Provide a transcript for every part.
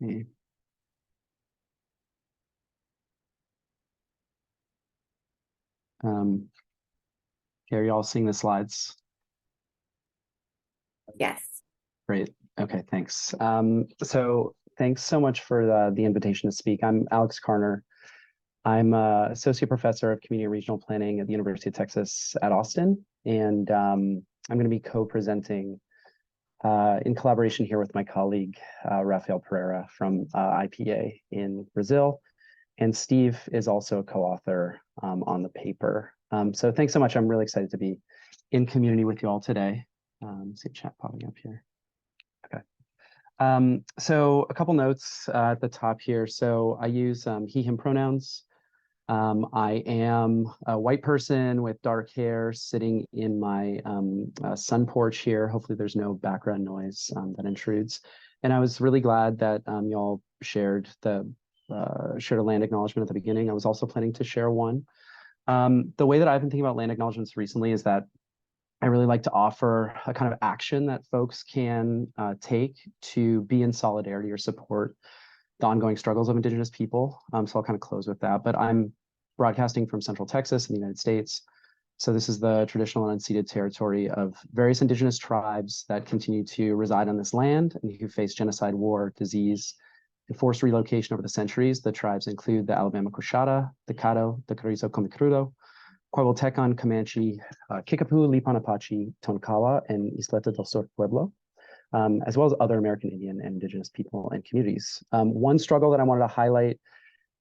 Okay. Are you all seeing the slides? Yes. Great. Okay, thanks. So thanks so much for the invitation to speak. I'm Alex Karner. I'm Associate Professor of Community and Regional Planning at the University of Texas at Austin. And I'm going to be co-presenting in collaboration here with my colleague, Rafael Pereira from IPA in Brazil. And Steve is also a co-author on the paper. So thanks so much. I'm really excited to be in community with you all today. See chat popping up here. Okay. So a couple notes at the top here. So I use he, him pronouns. I am a white person with dark hair sitting in my sun porch here. Hopefully there's no background noise that intrudes. And I was really glad that y'all shared a land acknowledgement at the beginning. I was also planning to share one. The way that I've been thinking about land acknowledgements recently is that I really like to offer a kind of action that folks can take to be in solidarity or support the ongoing struggles of Indigenous people. So I'll kind of close with that. But I'm broadcasting from Central Texas in the United States. So this is the traditional and unceded territory of various Indigenous tribes that continue to reside on this land and who face genocide, war, disease, and forced relocation over the centuries. The tribes include the Alabama Coshada, the Caddo, the Carrizo Comecrudo, Coahuiltecan, Comanche, Kickapoo, Lipan Apache, Tonkawa, and Isleta del Sur Pueblo, as well as other American Indian and Indigenous people and communities. One struggle that I wanted to highlight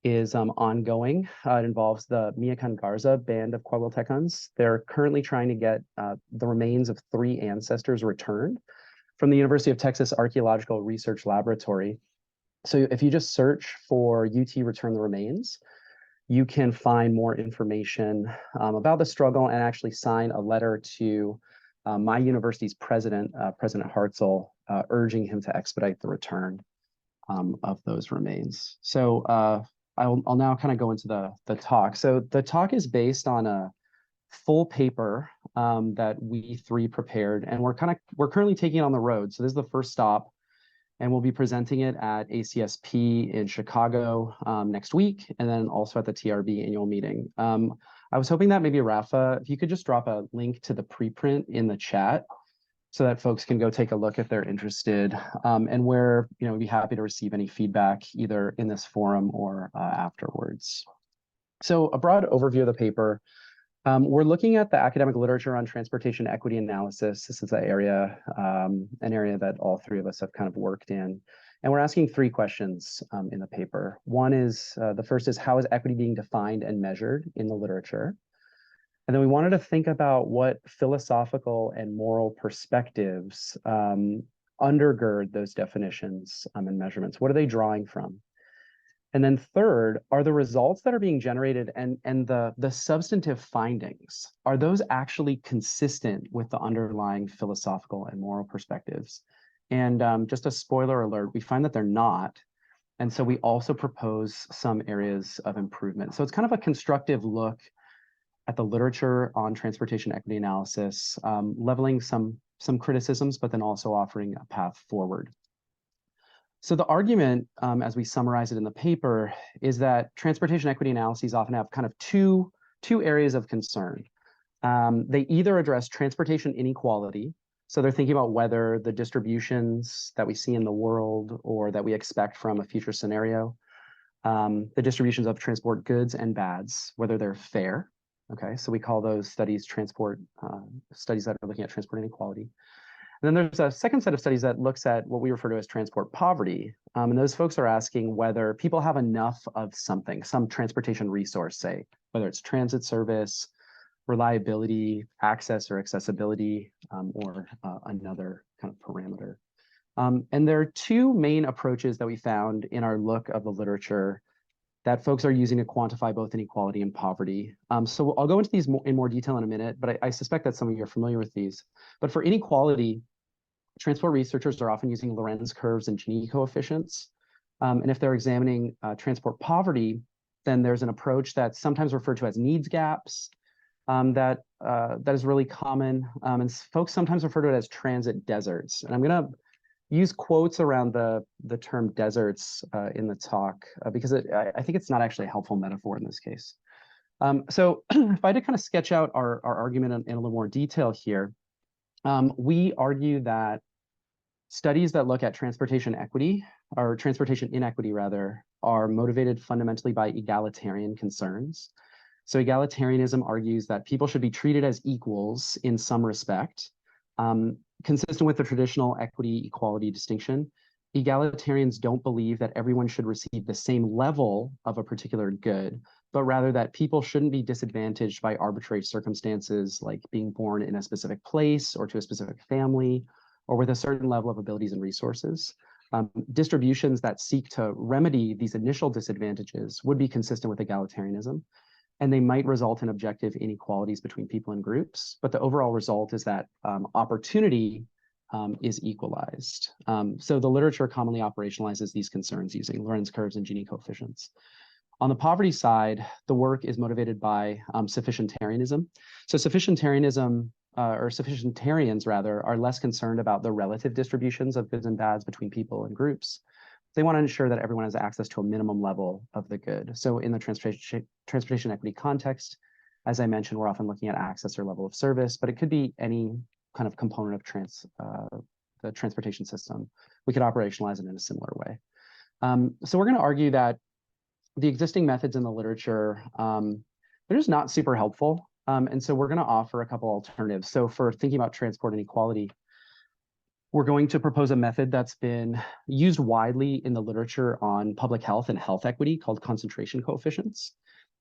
is ongoing. It involves the Miacan Garza band of Coahuiltecans. They're currently trying to get the remains of 3 ancestors returned from the University of Texas Archaeological Research Laboratory. So if you just search for UT Return the Remains, you can find more information about the struggle and actually sign a letter to my university's president, President Hartzell, urging him to expedite the return of those remains. So I'll now kind of go into the talk. So the talk is based on a full paper that we 3 prepared, and we're currently taking it on the road. So this is the first stop, and we'll be presenting it at ACSP in Chicago next week, and then also at the TRB annual meeting. I was hoping that maybe Rafa, if you could just drop a link to the preprint in the chat so that folks can go take a look if they're interested. And we'd be happy to receive any feedback either in this forum or afterwards. So a broad overview of the paper. We're looking at the academic literature on transportation equity analysis. This is an area that all 3 of us have kind of worked in. And we're asking 3 questions in the paper. One is, the first is, how is equity being defined and measured in the literature? And then we wanted to think about what philosophical and moral perspectives undergird those definitions and measurements. What are they drawing from? And then third, are the results that are being generated and the substantive findings, are those actually consistent with the underlying philosophical and moral perspectives? And just a spoiler alert, we find that they're not. And so we also propose some areas of improvement. So it's kind of a constructive look at the literature on transportation equity analysis, leveling some criticisms, but then also offering a path forward. So the argument, as we summarize it in the paper, is that transportation equity analyses often have kind of two areas of concern. They either address transportation inequality, so they're thinking about whether the distributions that we see in the world or that we expect from a future scenario, the distributions of transport goods and bads, whether they're fair. Okay, so we call those studies studies that are looking at transport inequality. And then there's a second set of studies that looks at what we refer to as transport poverty. And those folks are asking whether people have enough of something, some transportation resource, say, whether it's transit service, reliability, access or accessibility, or another kind of parameter. And there are 2 main approaches that we found in our look of the literature that folks are using to quantify both inequality and poverty. So I'll go into these in more detail in a minute, but I suspect that some of you are familiar with these. But for inequality, transport researchers are often using Lorenz curves and Gini coefficients. And if they're examining transport poverty, then there's an approach that's sometimes referred to as needs gaps that is really common. And folks sometimes refer to it as transit deserts. And I'm going to use quotes around the term deserts in the talk because I think it's not actually a helpful metaphor in this case. So if I had to kind of sketch out our argument in a little more detail here, we argue that studies that look at transportation equity, or transportation inequity rather, are motivated fundamentally by egalitarian concerns. So egalitarianism argues that people should be treated as equals in some respect, consistent with the traditional equity equality distinction. Egalitarians don't believe that everyone should receive the same level of a particular good, but rather that people shouldn't be disadvantaged by arbitrary circumstances like being born in a specific place or to a specific family or with a certain level of abilities and resources. Distributions that seek to remedy these initial disadvantages would be consistent with egalitarianism, and they might result in objective inequalities between people and groups, but the overall result is that opportunity is equalized. So the literature commonly operationalizes these concerns using Lorenz curves and Gini coefficients. On the poverty side, the work is motivated by sufficientarianism. So sufficientarianism, or sufficientarians rather, are less concerned about the relative distributions of goods and bads between people and groups. They want to ensure that everyone has access to a minimum level of the good. So in the transportation equity context, as I mentioned, we're often looking at access or level of service, but it could be any kind of component of the transportation system. We could operationalize it in a similar way. So we're going to argue that the existing methods in the literature, they're just not super helpful. And so we're going to offer a couple alternatives. So for thinking about transport inequality, we're going to propose a method that's been used widely in the literature on public health and health equity called concentration coefficients.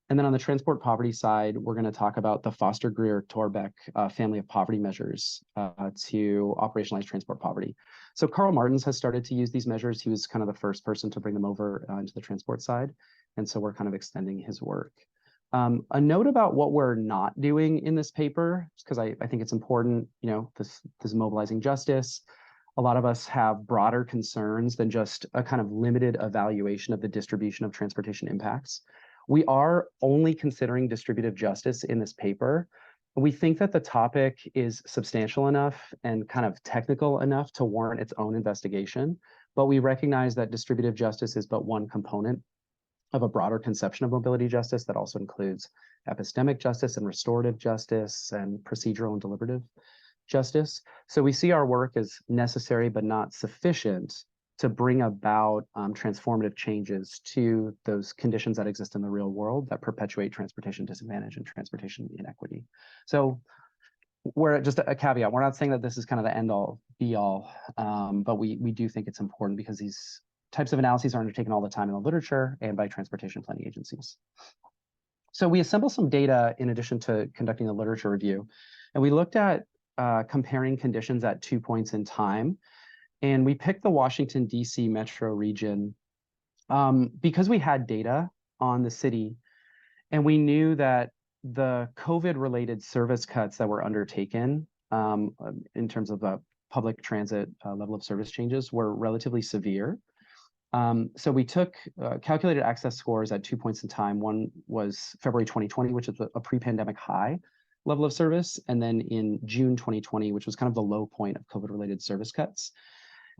And then on the transport poverty side, we're going to talk about the Foster-Greer-Torbeck family of poverty measures to operationalize transport poverty. So Karl Martens has started to use these measures. He was kind of the first person to bring them over into the transport side. And so we're kind of extending his work. A note about what we're not doing in this paper, because I think it's important, you know, this mobilizing justice. A lot of us have broader concerns than just a kind of limited evaluation of the distribution of transportation impacts. We are only considering distributive justice in this paper. We think that the topic is substantial enough and kind of technical enough to warrant its own investigation, but we recognize that distributive justice is but one component of a broader conception of mobility justice that also includes epistemic justice and restorative justice and procedural and deliberative justice. So we see our work as necessary but not sufficient to bring about transformative changes to those conditions that exist in the real world that perpetuate transportation disadvantage and transportation inequity. So we're just a caveat. We're not saying that this is kind of the end all be all, but we do think it's important because these types of analyses are undertaken all the time in the literature and by transportation planning agencies. So we assembled some data in addition to conducting a literature review, and we looked at comparing conditions at 2 points in time. And we picked the Washington, D.C. metro region because we had data on the city, and we knew that the COVID-related service cuts that were undertaken in terms of the public transit level of service changes were relatively severe. So we took calculated access scores at 2 points in time. One was February 2020, which is a pre-pandemic high level of service, and then in June 2020, which was kind of the low point of COVID-related service cuts.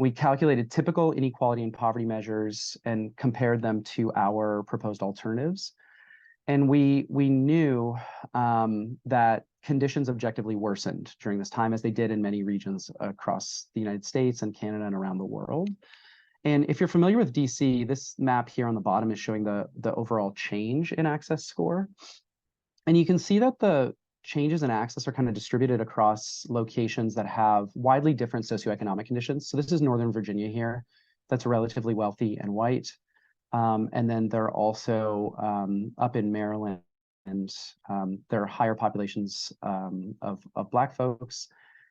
We calculated typical inequality and poverty measures and compared them to our proposed alternatives. And we knew that conditions objectively worsened during this time, as they did in many regions across the United States and Canada and around the world. And if you're familiar with DC, this map here on the bottom is showing the overall change in access score. And you can see that the changes in access are kind of distributed across locations that have widely different socioeconomic conditions. So this is Northern Virginia here, that's relatively wealthy and white. And then they're also up in Maryland, and there are higher populations of Black folks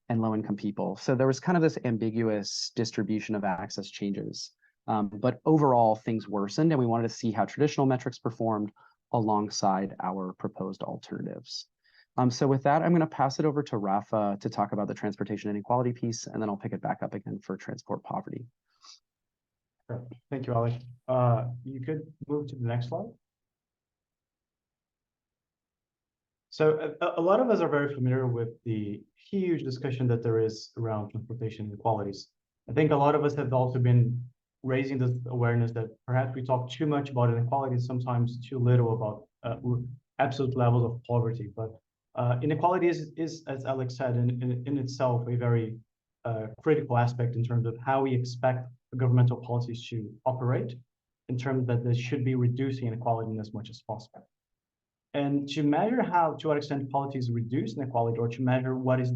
and low-income people. So there was kind of this ambiguous distribution of access changes. But overall, things worsened, and we wanted to see how traditional metrics performed alongside our proposed alternatives. So with that, I'm going to pass it over to Rafa to talk about the transportation inequality piece, and then I'll pick it back up again for transport poverty. Sure. Thank you, Ali. You could move to the next slide. So a lot of us are very familiar with the huge discussion that there is around transportation inequalities. I think a lot of us have also been raising this awareness that perhaps we talk too much about inequality, sometimes too little about absolute levels of poverty. But inequality is, as Alex said, in itself a very critical aspect in terms of how we expect governmental policies to operate, in terms that they should be reducing inequality as much as possible. And to measure to what extent policies reduce inequality, or to measure what is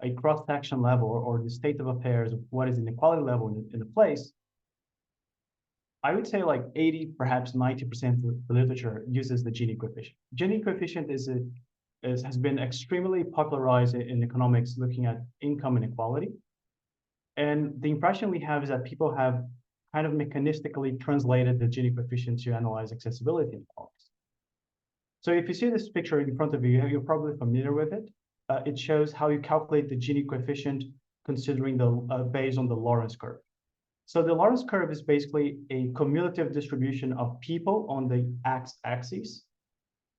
a cross-section level or the state of affairs of what is inequality level in a place, I would say like 80, perhaps 90% of the literature uses the Gini coefficient. Gini coefficient has been extremely popularized in economics, looking at income inequality. And the impression we have is that people have kind of mechanistically translated the Gini coefficient to analyze accessibility inequalities. So if you see this picture in front of you, you're probably familiar with it. It shows how you calculate the Gini coefficient considering based on the Lorenz curve. So the Lorenz curve is basically a cumulative distribution of people on the x-axis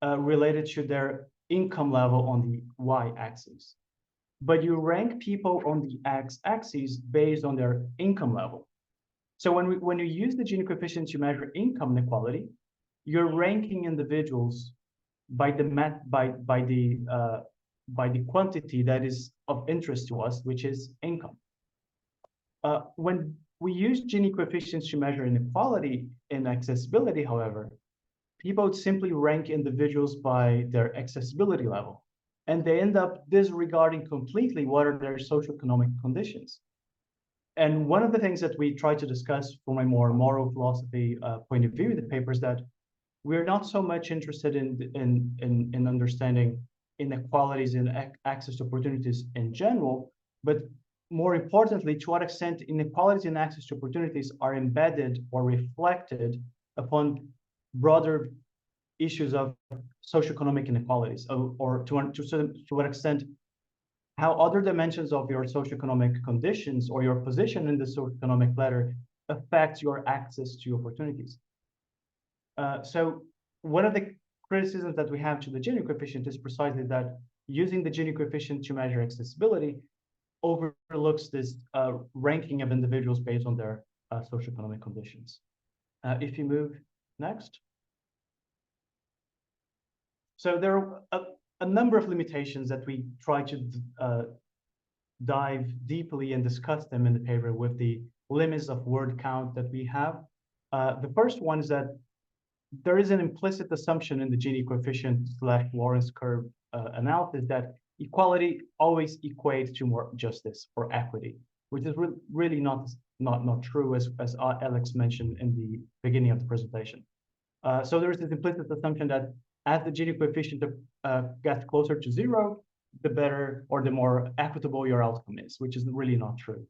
related to their income level on the y-axis. But you rank people on the x-axis based on their income level. So when you use the Gini coefficient to measure income inequality, you're ranking individuals by the quantity that is of interest to us, which is income. When we use Gini coefficients to measure inequality in accessibility, however, people simply rank individuals by their accessibility level, and they end up disregarding completely what are their socioeconomic conditions. And one of the things that we try to discuss from a more moral philosophy point of view in the paper is that we're not so much interested in understanding inequalities in access to opportunities in general, but more importantly, to what extent inequalities in access to opportunities are embedded or reflected upon broader issues of socioeconomic inequalities, or to what extent how other dimensions of your socioeconomic conditions or your position in the socioeconomic ladder affect your access to opportunities. So one of the criticisms that we have to the Gini coefficient is precisely that using the Gini coefficient to measure accessibility overlooks this ranking of individuals based on their socioeconomic conditions. If you move next. So there are a number of limitations that we try to dive deeply and discuss them in the paper with the limits of word count that we have. The first one is that there is an implicit assumption in the Gini coefficient / Lorenz curve analysis that equality always equates to more justice or equity, which is really not true, as Alex mentioned in the beginning of the presentation. So there is this implicit assumption that as the Gini coefficient gets closer to zero, the better or the more equitable your outcome is, which is really not true.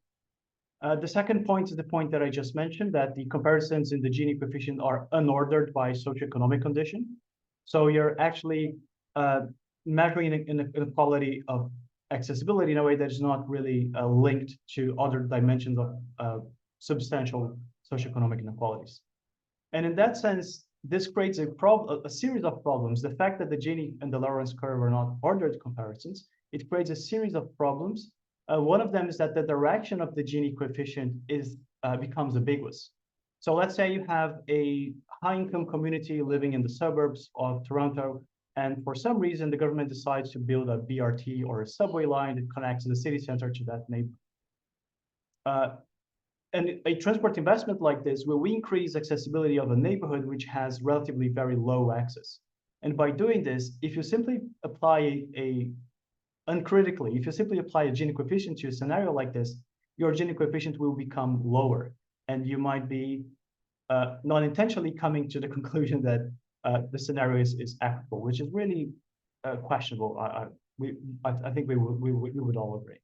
The second point is the point that I just mentioned, that the comparisons in the Gini coefficient are unordered by socioeconomic condition. So you're actually measuring inequality of accessibility in a way that is not really linked to other dimensions of substantial socioeconomic inequalities. And in that sense, this creates a series of problems. The fact that the Gini and the Lorenz curve are not ordered comparisons, it creates a series of problems. One of them is that the direction of the Gini coefficient becomes ambiguous. So let's say you have a high-income community living in the suburbs of Toronto, and for some reason, the government decides to build a BRT or a subway line that connects the city center to that neighborhood. And a transport investment like this will increase accessibility of a neighborhood which has relatively very low access. And by doing this, if you simply apply uncritically, if you simply apply a Gini coefficient to a scenario like this, your Gini coefficient will become lower, and you might be not intentionally coming to the conclusion that the scenario is equitable, which is really questionable. I think we would all agree.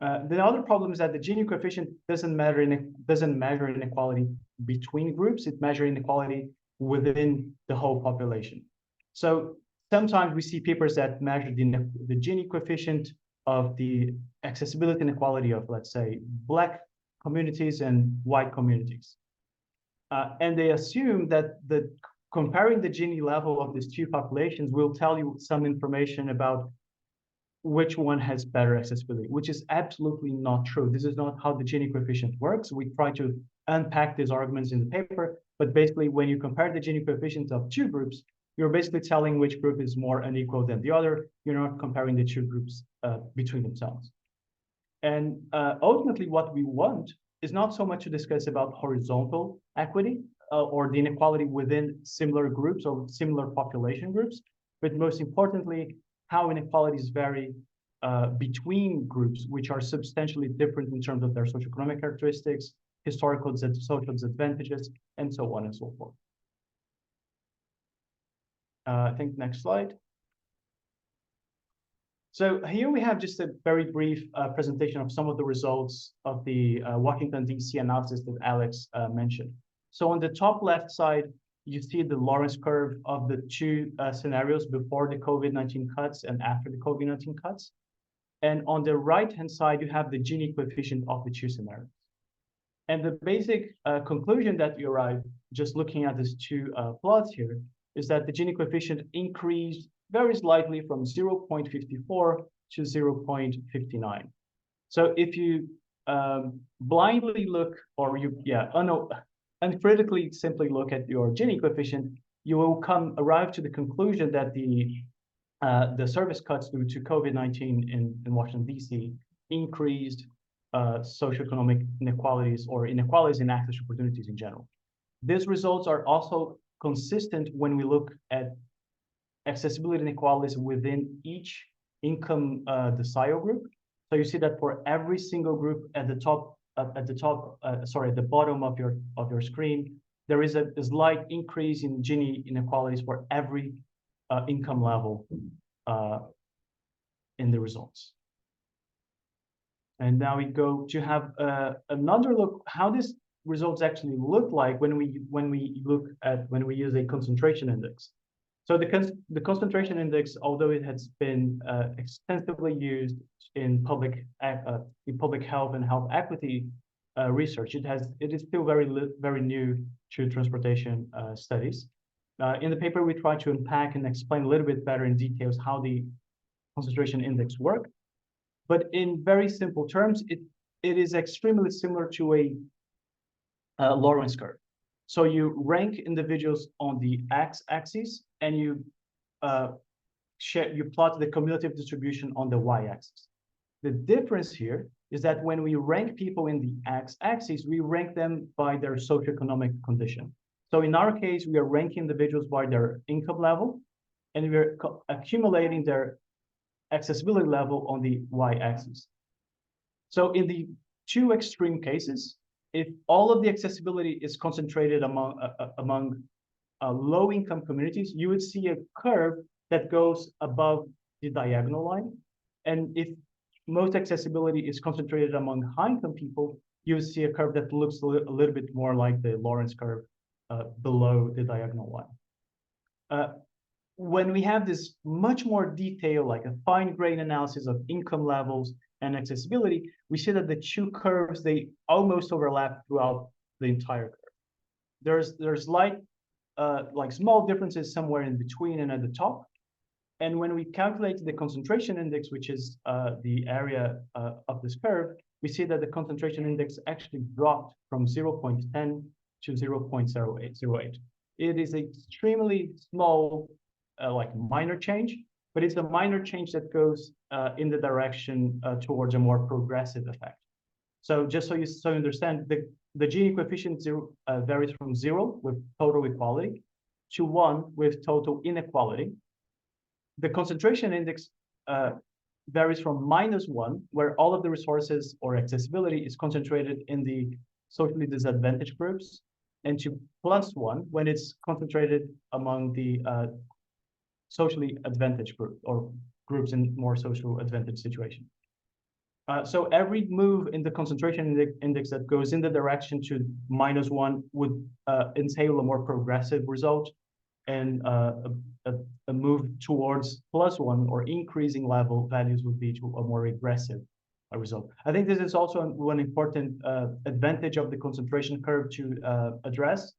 The other problem is that the Gini coefficient doesn't measure inequality between groups. It measures inequality within the whole population. So sometimes we see papers that measure the Gini coefficient of the accessibility inequality of, let's say, Black communities and white communities. And they assume that comparing the Gini level of these two populations will tell you some information about which one has better accessibility, which is absolutely not true. This is not how the Gini coefficient works. We try to unpack these arguments in the paper, but basically when you compare the Gini coefficients of two groups, you're basically telling which group is more unequal than the other. You're not comparing the two groups between themselves. And ultimately what we want is not so much to discuss about horizontal equity or the inequality within similar groups or similar population groups, but most importantly, how inequalities vary between groups, which are substantially different in terms of their socioeconomic characteristics, historical social disadvantages, and so on and so forth. I think next slide. So here we have just a very brief presentation of some of the results of the Washington, D.C. analysis that Alex mentioned. So on the top left side, you see the Lorenz curve of the two scenarios before the COVID-19 cuts and after the COVID-19 cuts. And on the right-hand side, you have the Gini coefficient of the two scenarios. And the basic conclusion that you arrive just looking at these two plots here is that the Gini coefficient increased very slightly from 0.54 to 0.59. So if you blindly look, or uncritically simply look at your Gini coefficient, you will arrive to the conclusion that the service cuts due to COVID-19 in Washington, D.C. increased socioeconomic inequalities or inequalities in access to opportunities in general. These results are also consistent when we look at accessibility inequalities within each income decile group. So you see that for every single group at the bottom of your screen, there is a slight increase in Gini inequalities for every income level in the results. And now we go to have another look how these results actually look like when we use a concentration index. So the concentration index, although it has been extensively used in public health and health equity research, it is still very new to transportation studies. In the paper, we try to unpack and explain a little bit better in details how the concentration index works. But in very simple terms, it is extremely similar to a Lorenz curve. So you rank individuals on the x-axis and you plot the cumulative distribution on the y-axis. The difference here is that when we rank people in the x-axis, we rank them by their socioeconomic condition. So in our case, we are ranking individuals by their income level, and we're accumulating their accessibility level on the y-axis. So in the two extreme cases, if all of the accessibility is concentrated among low-income communities, you would see a curve that goes above the diagonal line. And if most accessibility is concentrated among high-income people, you would see a curve that looks a little bit more like the Lorenz curve below the diagonal line. When we have this much more detail, like a fine-grained analysis of income levels and accessibility, we see that the two curves, they almost overlap throughout the entire curve. There's like small differences somewhere in between and at the top. And when we calculate the concentration index, which is the area of this curve, we see that the concentration index actually dropped from 0.10 to 0.08. It is an extremely small, minor change, but it's a minor change that goes in the direction towards a more progressive effect. So just so you understand, the Gini coefficient varies from 0 with total equality to 1 with total inequality. The concentration index varies from -1, where all of the resources or accessibility is concentrated in the socially disadvantaged groups, and to +1 when it's concentrated among the socially advantaged group or groups in more social advantage situation. So every move in the concentration index that goes in the direction to -1 would entail a more progressive result, and a move towards +1 or increasing level values would be to a more regressive result. I think this is also one important advantage of the concentration curve to address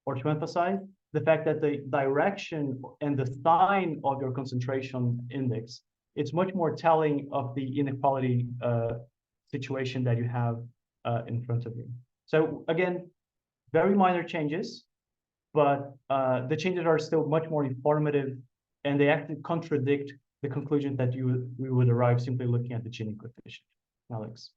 or to emphasize, the fact that the direction and the sign of your concentration index it's much more telling of the inequality situation that you have in front of you. So again, very minor changes, but the changes are still much more informative, and they actually contradict the conclusion that we would arrive simply looking at the Gini coefficient. Alex.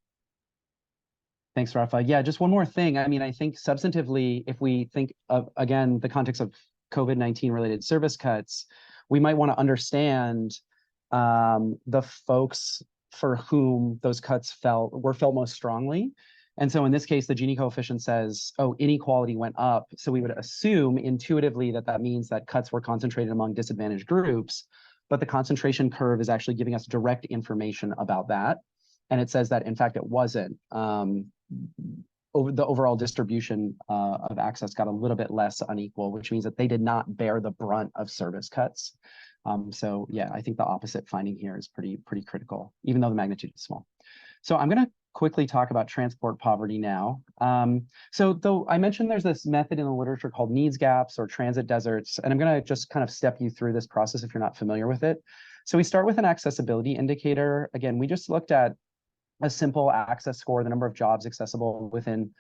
Thanks, Rafa. Yeah, just one more thing. I mean, I think substantively, if we think of, again, the context of COVID-19 related service cuts, we might want to understand the folks for whom those cuts were felt most strongly. And so in this case, the Gini coefficient says, oh, inequality went up. So we would assume intuitively that that means that cuts were concentrated among disadvantaged groups, but the concentration curve is actually giving us direct information about that. And it says that, in fact, it wasn't. The overall distribution of access got a little bit less unequal, which means that they did not bear the brunt of service cuts. So yeah, I think the opposite finding here is pretty critical, even though the magnitude is small. So I'm going to quickly talk about transport poverty now. So though I mentioned there's this method in the literature called needs gaps or transit deserts, and I'm going to just kind of step you through this process if you're not familiar with it. So we start with an accessibility indicator. Again, we just looked at a simple access score, the number of jobs accessible within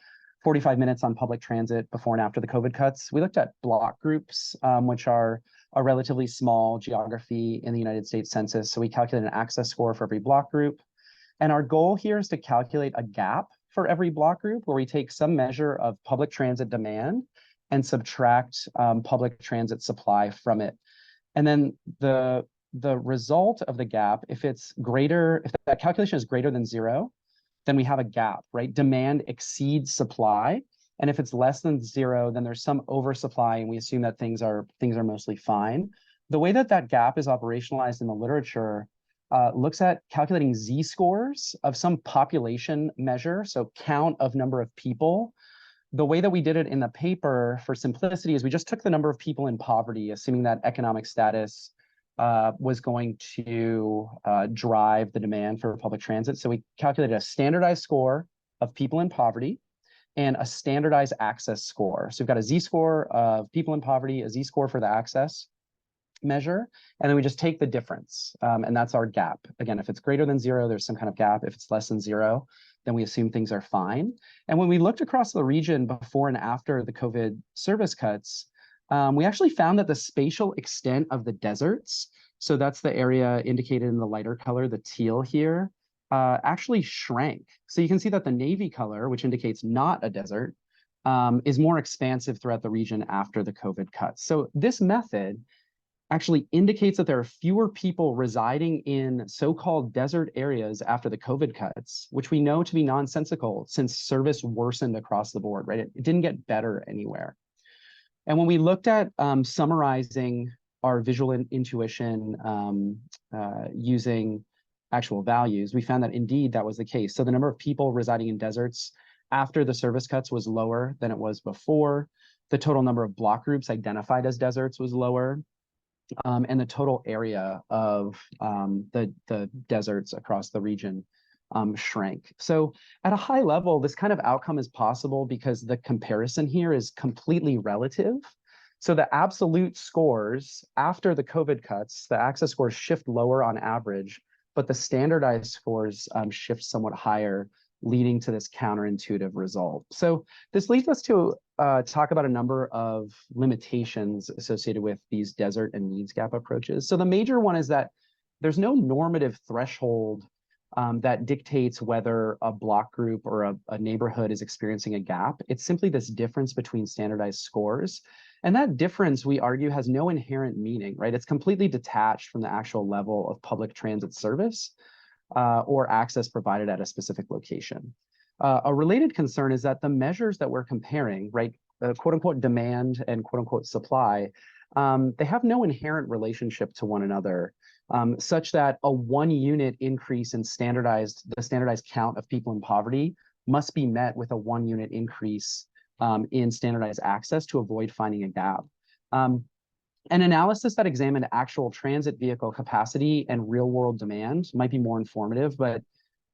45 minutes on public transit before and after the COVID cuts. We looked at block groups, which are a relatively small geography in the United States Census. So we calculate an access score for every block group. And our goal here is to calculate a gap for every block group where we take some measure of public transit demand and subtract public transit supply from it. And then the result of the gap, if that calculation is greater than 0, then we have a gap, right? Demand exceeds supply. And if it's less than 0, then there's some oversupply, and we assume that things are mostly fine. The way that gap is operationalized in the literature looks at calculating z-scores of some population measure, so count of number of people. The way that we did it in the paper for simplicity is we just took the number of people in poverty, assuming that economic status was going to drive the demand for public transit. So we calculated a standardized score of people in poverty and a standardized access score. So we've got a z-score of people in poverty, a z-score for the access measure, and then we just take the difference, and that's our gap. Again, if it's greater than 0, there's some kind of gap. If it's less than 0, then we assume things are fine. And when we looked across the region before and after the COVID service cuts, we actually found that the spatial extent of the deserts, so that's the area indicated in the lighter color, the teal here, actually shrank. So you can see that the navy color, which indicates not a desert, is more expansive throughout the region after the COVID cuts. So this method actually indicates that there are fewer people residing in so-called desert areas after the COVID cuts, which we know to be nonsensical since service worsened across the board, right? It didn't get better anywhere. And when we looked at summarizing our visual intuition using actual values, we found that indeed that was the case. So the number of people residing in deserts after the service cuts was lower than it was before. The total number of block groups identified as deserts was lower. And the total area of the deserts across the region shrank. So at a high level, this kind of outcome is possible because the comparison here is completely relative. So the absolute scores after the COVID cuts, the access scores shift lower on average, but the standardized scores shift somewhat higher, leading to this counterintuitive result. So this leads us to talk about a number of limitations associated with these desert and needs gap approaches. So the major one is that there's no normative threshold that dictates whether a block group or a neighborhood is experiencing a gap. It's simply this difference between standardized scores. And that difference, we argue, has no inherent meaning, right? It's completely detached from the actual level of public transit service or access provided at a specific location. A related concern is that the measures that we're comparing, right, quote unquote demand and quote unquote supply, they have no inherent relationship to one another, such that a 1 unit increase in the standardized count of people in poverty must be met with a 1 unit increase in standardized access to avoid finding a gap. An analysis that examined actual transit vehicle capacity and real world demand might be more informative, but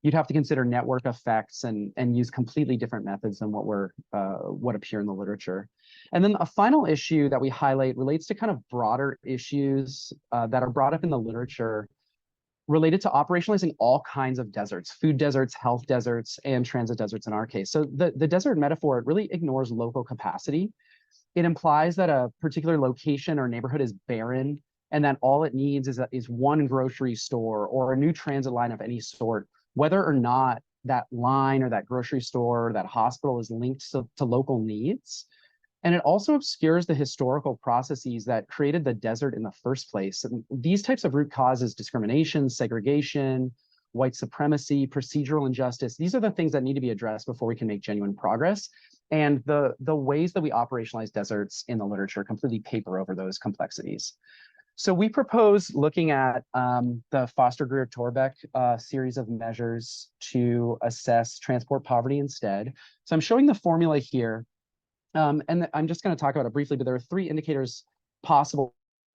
you'd have to consider network effects and use completely different methods than what appear in the literature. And then a final issue that we highlight relates to kind of broader issues that are brought up in the literature related to operationalizing all kinds of deserts, food deserts, health deserts, and transit deserts in our case. So the desert metaphor, it really ignores local capacity. It implies that a particular location or neighborhood is barren and that all it needs is one grocery store or a new transit line of any sort, whether or not that line or that grocery store or that hospital is linked to local needs. And it also obscures the historical processes that created the desert in the first place. And these types of root causes, discrimination, segregation, white supremacy, procedural injustice, these are the things that need to be addressed before we can make genuine progress. And the ways that we operationalize deserts in the literature completely paper over those complexities. So we propose looking at the Foster-Greer-Torbeck series of measures to assess transport poverty instead. So I'm showing the formula here. And I'm just going to talk about it briefly, but there are 3 indicators possible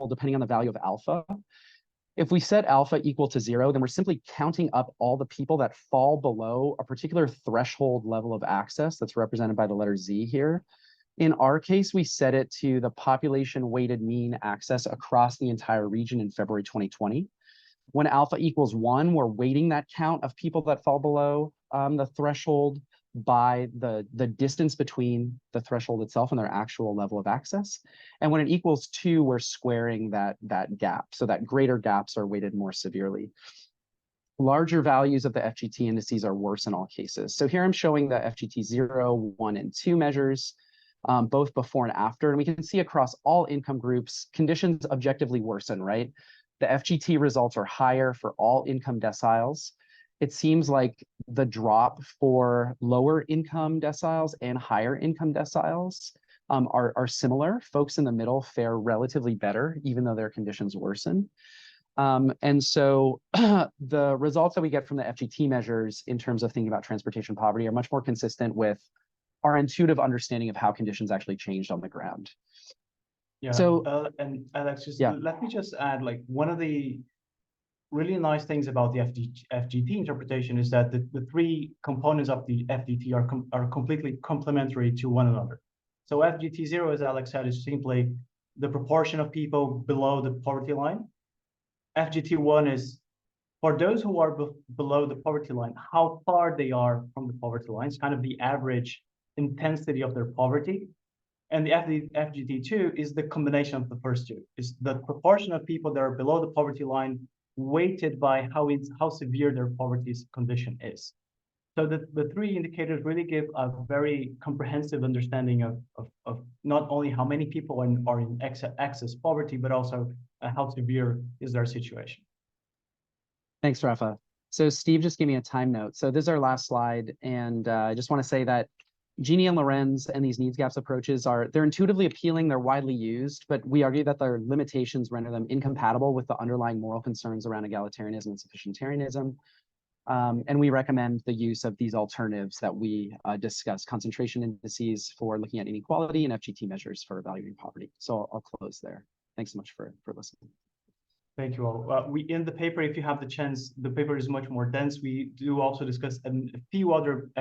depending on the value of alpha. If we set alpha equal to 0, then we're simply counting up all the people that fall below a particular threshold level of access that's represented by the letter Z here. In our case, we set it to the population weighted mean access across the entire region in February 2020. When alpha equals 1, we're weighting that count of people that fall below the threshold by the distance between the threshold itself and their actual level of access. And when it equals 2, we're squaring that gap so that greater gaps are weighted more severely. Larger values of the FGT indices are worse in all cases. So here I'm showing the FGT 0, 1, and 2 measures, both before and after. And we can see across all income groups, conditions objectively worsen, right? The FGT results are higher for all income deciles. It seems like the drop for lower income deciles and higher income deciles are similar. Folks in the middle fare relatively better, even though their conditions worsen. And so the results that we get from the FGT measures in terms of thinking about transportation poverty are much more consistent with our intuitive understanding of how conditions actually changed on the ground. Yeah. So, and Alex, just yeah. let me just add, like, one of the really nice things about the FGT interpretation is that the 3 components of the FGT are completely complementary to one another. So FGT 0, as Alex said, is simply the proportion of people below the poverty line. FGT 1 is for those who are below the poverty line, how far they are from the poverty line. It's kind of the average intensity of their poverty. And the FGT 2 is the combination of the first 2. It's the proportion of people that are below the poverty line weighted by how severe their poverty condition is. So the 3 indicators really give a very comprehensive understanding of not only how many people are in excess poverty, but also how severe is their situation. Thanks, Rafa. So Steve just gave me a time note. So this is our last slide. And I just want to say that Gini and Lorenz and these needs gaps approaches they're intuitively appealing, they're widely used, but we argue that their limitations render them incompatible with the underlying moral concerns around egalitarianism and sufficientarianism. And we recommend the use of these alternatives that we discuss, concentration indices for looking at inequality and FGT measures for evaluating poverty. So I'll close there. Thanks so much for listening. Thank you all. We in the paper, if you have the chance, the paper is much more dense. We do also discuss a few other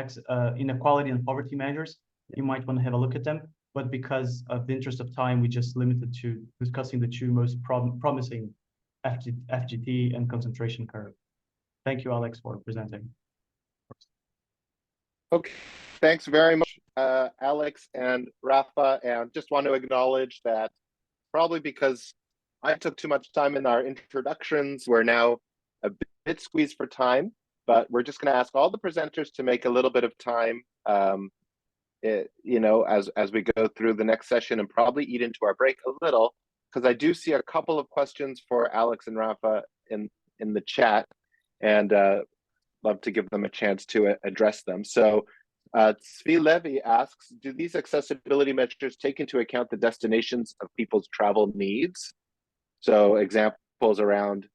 inequality and poverty measures. You might want to have a look at them, but because of the interest of time, we just limited to discussing the 2 most promising FGT and concentration curve. Thank you, Alex, for presenting. Okay, thanks very much, Alex and Rafa, and just want to acknowledge that probably because I took too much time in our introductions, we're now a bit squeezed for time, but we're just going to ask all the presenters to make a little bit of time, you know, as we go through the next session and probably eat into our break a little, because I do see a couple of questions for Alex and Rafa in the chat, and love to give them a chance to address them. So Svi Levy asks, do these accessibility measures take into account the destinations of people's travel needs? So examples around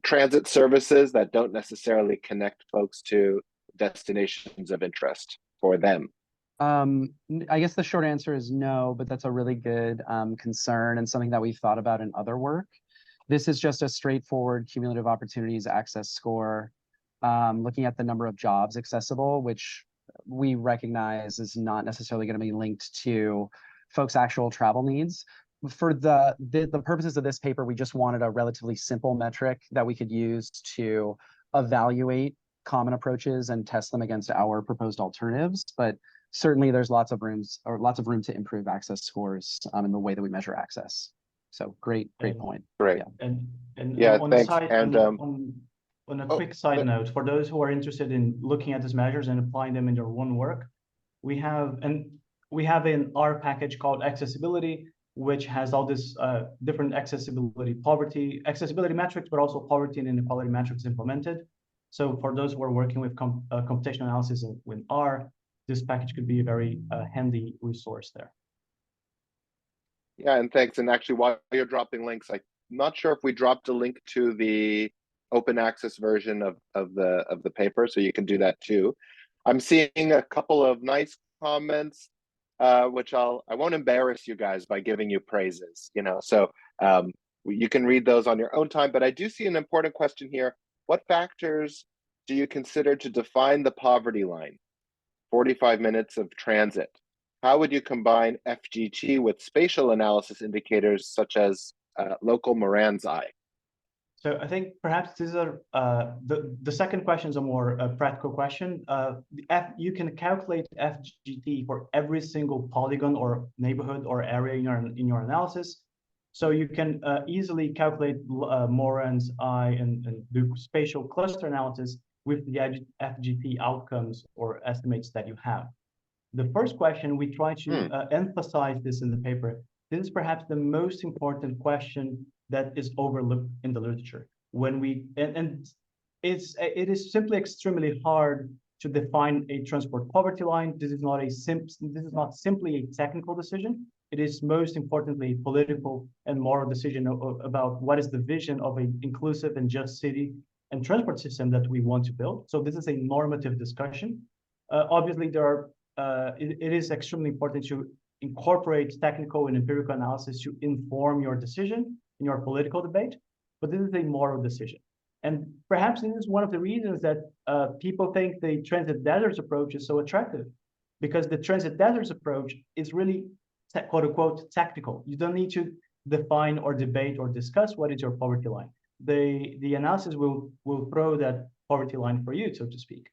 transit services that don't necessarily connect folks to destinations of interest for them. I guess the short answer is no, but that's a really good concern and something that we've thought about in other work. This is just a straightforward cumulative opportunities access score, looking at the number of jobs accessible, which we recognize is not necessarily going to be linked to folks' actual travel needs. for the purposes of this paper, we just wanted a relatively simple metric that we could use to evaluate common approaches and test them against our proposed alternatives. But certainly there's lots of room to improve access scores in the way that we measure access. So great point. Great. Yeah. And Yeah, on thanks. the side, And on a quick side note, for those who are interested in looking at these measures and applying them in their own work, we have an R package called accessibility, which has all this different accessibility metrics, but also poverty and inequality metrics implemented. So for those who are working with computational analysis with R, this package could be a very handy resource there. yeah, and thanks. And actually, while you're dropping links, I'm not sure if we dropped a link to the open access version of the paper, so you can do that too. I'm seeing a couple of nice comments, which I won't embarrass you guys by giving you praises, so you can read those on your own time. But I do see an important question here. What factors do you consider to define the poverty line? 45 minutes of transit. How would you combine FGT with spatial analysis indicators such as local Moran's eye? So I think perhaps these are the second question is a more practical question. You can calculate FGT for every single polygon or neighborhood or area in your analysis. So you can easily calculate Moran's eye and do spatial cluster analysis with the FGT outcomes or estimates that you have. The first question, we try to emphasize this in the paper. This is perhaps the most important question that is overlooked in the literature. When it is simply extremely hard to define a transport poverty line. This is not simply a technical decision. It is most importantly a political and moral decision about what is the vision of an inclusive and just city and transport system that we want to build. So this is a normative discussion. Obviously, it is extremely important to incorporate technical and empirical analysis to inform your decision in your political debate, but this is a moral decision. And perhaps this is one of the reasons that people think the transit deserts approach is so attractive, because the transit deserts approach is really quote unquote technical. You don't need to define or debate or discuss what is your poverty line. The analysis will throw that poverty line for you, so to speak.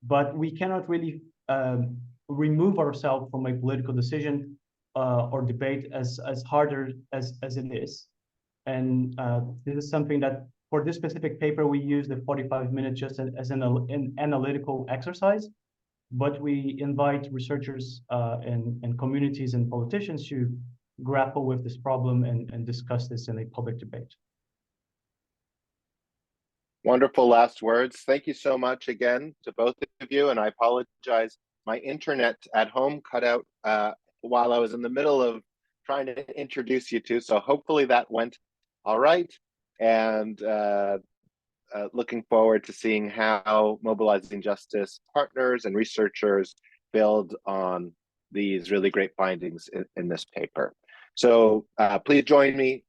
But we cannot really remove ourselves from a political decision or debate as harder as it is. And this is something that for this specific paper, we use the 45 minutes just as an analytical exercise, but we invite researchers and communities and politicians to grapple with this problem and discuss this in a public debate. Wonderful last words. Thank you so much again to both of you. And I apologize, my internet at home cut out while I was in the middle of trying to introduce you two. So hopefully that went all right. And looking forward to seeing how Mobilizing Justice partners and researchers build on these really great findings in this paper. So please join me